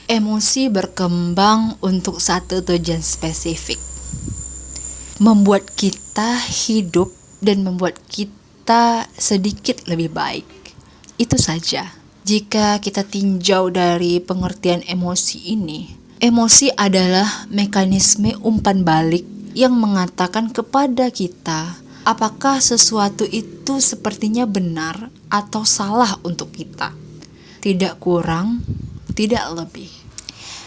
Emosi berkembang untuk satu tujuan spesifik, membuat kita hidup dan membuat kita sedikit lebih baik. Itu saja. Jika kita tinjau dari pengertian emosi ini, emosi adalah mekanisme umpan balik yang mengatakan kepada kita apakah sesuatu itu sepertinya benar atau salah untuk kita. Tidak kurang, tidak lebih.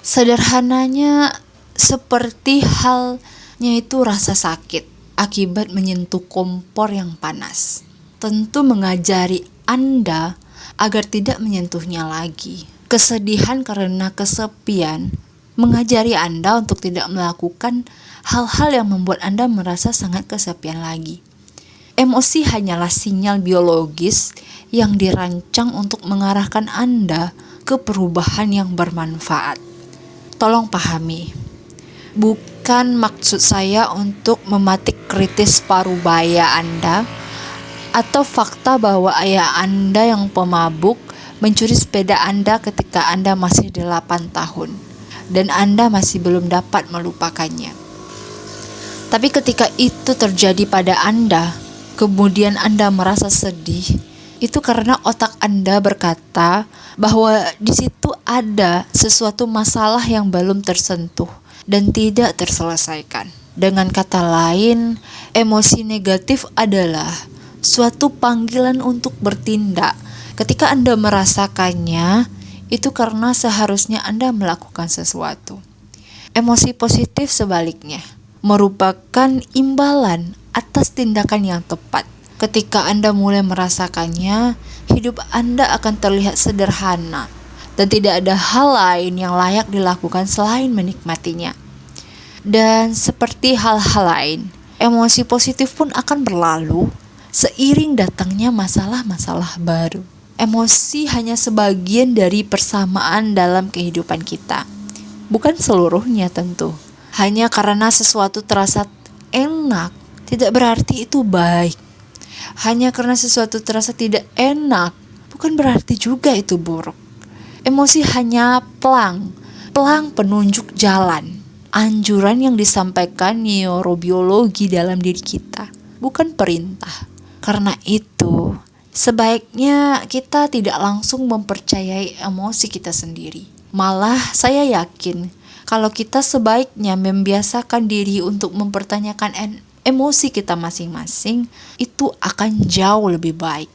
Sederhananya seperti halnya itu rasa sakit akibat menyentuh kompor yang panas. Tentu mengajari Anda agar tidak menyentuhnya lagi. Kesedihan karena kesepian mengajari Anda untuk tidak melakukan hal-hal yang membuat Anda merasa sangat kesepian lagi. Emosi hanyalah sinyal biologis yang dirancang untuk mengarahkan Anda ke perubahan yang bermanfaat. Tolong pahami, bukan maksud saya untuk mematik kritis paruh baya Anda atau fakta bahwa ayah Anda yang pemabuk mencuri sepeda Anda ketika Anda masih 8 tahun dan Anda masih belum dapat melupakannya. Tapi ketika itu terjadi pada Anda, kemudian Anda merasa sedih, itu karena otak Anda berkata bahwa di situ ada sesuatu masalah yang belum tersentuh dan tidak terselesaikan. Dengan kata lain, emosi negatif adalah suatu panggilan untuk bertindak. Ketika Anda merasakannya, itu karena seharusnya Anda melakukan sesuatu. Emosi positif sebaliknya merupakan imbalan atas tindakan yang tepat. Ketika Anda mulai merasakannya, hidup Anda akan terlihat sederhana dan tidak ada hal lain yang layak dilakukan selain menikmatinya. Dan seperti hal-hal lain, emosi positif pun akan berlalu seiring datangnya masalah-masalah baru. Emosi hanya sebagian dari persamaan dalam kehidupan kita, bukan seluruhnya tentu. Hanya karena sesuatu terasa enak, tidak berarti itu baik. Hanya karena sesuatu terasa tidak enak, bukan berarti juga itu buruk. Emosi hanya pelang penunjuk jalan, anjuran yang disampaikan neurobiologi dalam diri kita, bukan perintah. Karena itu, sebaiknya kita tidak langsung mempercayai emosi kita sendiri. Malah saya yakin kalau kita sebaiknya membiasakan diri untuk mempertanyakan emosi kita masing-masing, itu akan jauh lebih baik.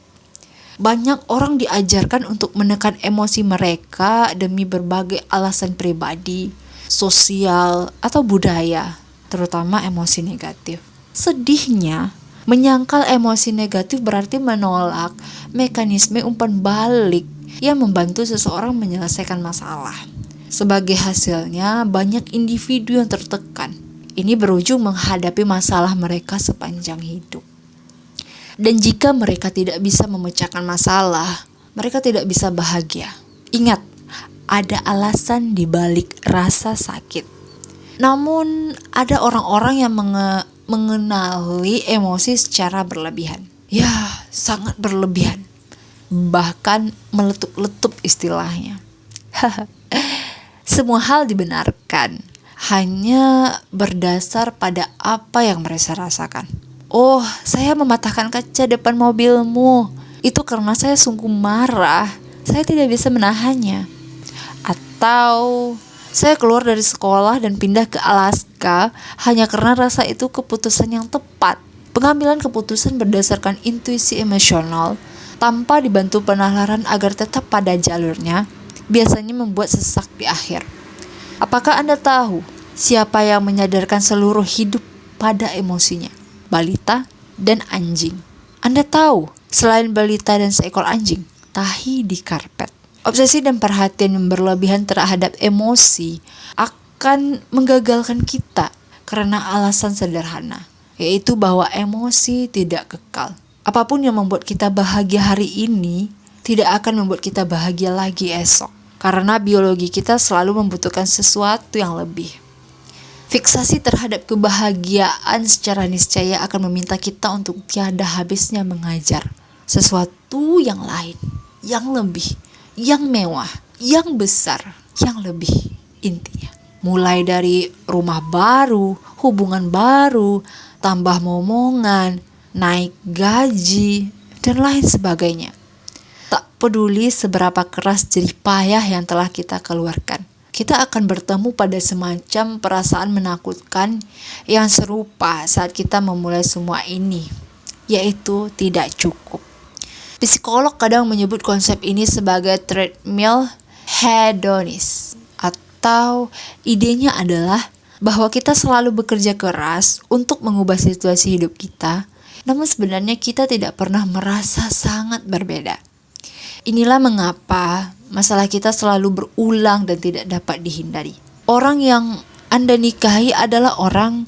Banyak orang diajarkan untuk menekan emosi mereka demi berbagai alasan pribadi, sosial, atau budaya, terutama emosi negatif. Sedihnya, menyangkal emosi negatif berarti menolak mekanisme umpan balik yang membantu seseorang menyelesaikan masalah. Sebagai hasilnya, banyak individu yang tertekan. Ini berujung menghadapi masalah mereka sepanjang hidup. Dan jika mereka tidak bisa memecahkan masalah, mereka tidak bisa bahagia. Ingat, ada alasan di balik rasa sakit. Namun, ada orang-orang yang mengenali emosi secara berlebihan. Ya, sangat berlebihan. Bahkan meletup-letup istilahnya. Semua hal dibenarkan hanya berdasar pada apa yang mereka rasakan. Oh, saya mematahkan kaca depan mobilmu. Itu karena saya sungguh marah. Saya tidak bisa menahannya. Atau saya keluar dari sekolah dan pindah ke Alaska hanya karena rasa itu keputusan yang tepat. Pengambilan keputusan berdasarkan intuisi emosional tanpa dibantu penalaran agar tetap pada jalurnya biasanya membuat sesak di akhir. Apakah Anda tahu siapa yang menyadarkan seluruh hidup pada emosinya? Balita dan anjing. Anda tahu, selain balita dan seekor anjing, tahi di karpet. Obsesi dan perhatian yang berlebihan terhadap emosi akan menggagalkan kita karena alasan sederhana, yaitu bahwa emosi tidak kekal. Apapun yang membuat kita bahagia hari ini tidak akan membuat kita bahagia lagi esok, karena biologi kita selalu membutuhkan sesuatu yang lebih. Fiksasi terhadap kebahagiaan secara niscaya akan meminta kita untuk tiada habisnya mengajar sesuatu yang lain, yang lebih, yang mewah, yang besar. yang lebih intinya. Mulai dari rumah baru, hubungan baru, tambah momongan, naik gaji, dan lain sebagainya. Tak peduli seberapa keras jerih payah yang telah kita keluarkan, kita akan bertemu pada semacam perasaan menakutkan yang serupa saat kita memulai semua ini, yaitu tidak cukup. Psikolog kadang menyebut konsep ini sebagai treadmill hedonis, atau idenya adalah bahwa kita selalu bekerja keras untuk mengubah situasi hidup kita, namun sebenarnya kita tidak pernah merasa sangat berbeda. Inilah mengapa masalah kita selalu berulang dan tidak dapat dihindari. Orang yang Anda nikahi adalah orang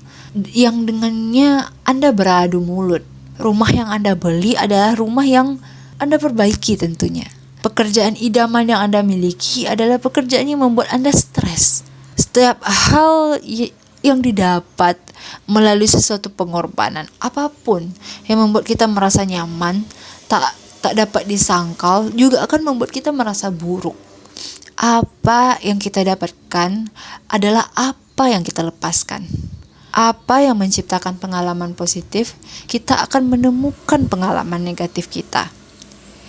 yang dengannya Anda beradu mulut. Rumah yang Anda beli adalah rumah yang Anda perbaiki tentunya. Pekerjaan idaman yang Anda miliki adalah pekerjaan yang membuat Anda stres. Setiap hal yang didapat melalui sesuatu pengorbanan apapun yang membuat kita merasa nyaman, tak dapat disangkal, juga akan membuat kita merasa buruk. Apa yang kita dapatkan adalah apa yang kita lepaskan. Apa yang menciptakan pengalaman positif, kita akan menemukan pengalaman negatif kita.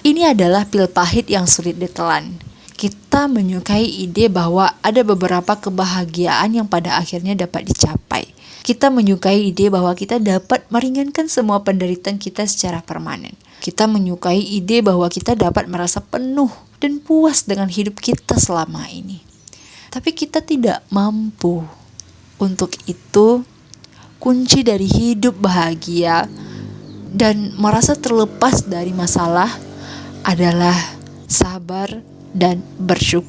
Ini adalah pil pahit yang sulit ditelan. Kita menyukai ide bahwa ada beberapa kebahagiaan yang pada akhirnya dapat dicapai. Kita menyukai ide bahwa kita dapat meringankan semua penderitaan kita secara permanen. Kita menyukai ide bahwa kita dapat merasa penuh dan puas dengan hidup kita selama ini. Tapi kita tidak mampu. Untuk itu, kunci dari hidup bahagia dan merasa terlepas dari masalah adalah sabar dan bersyukur.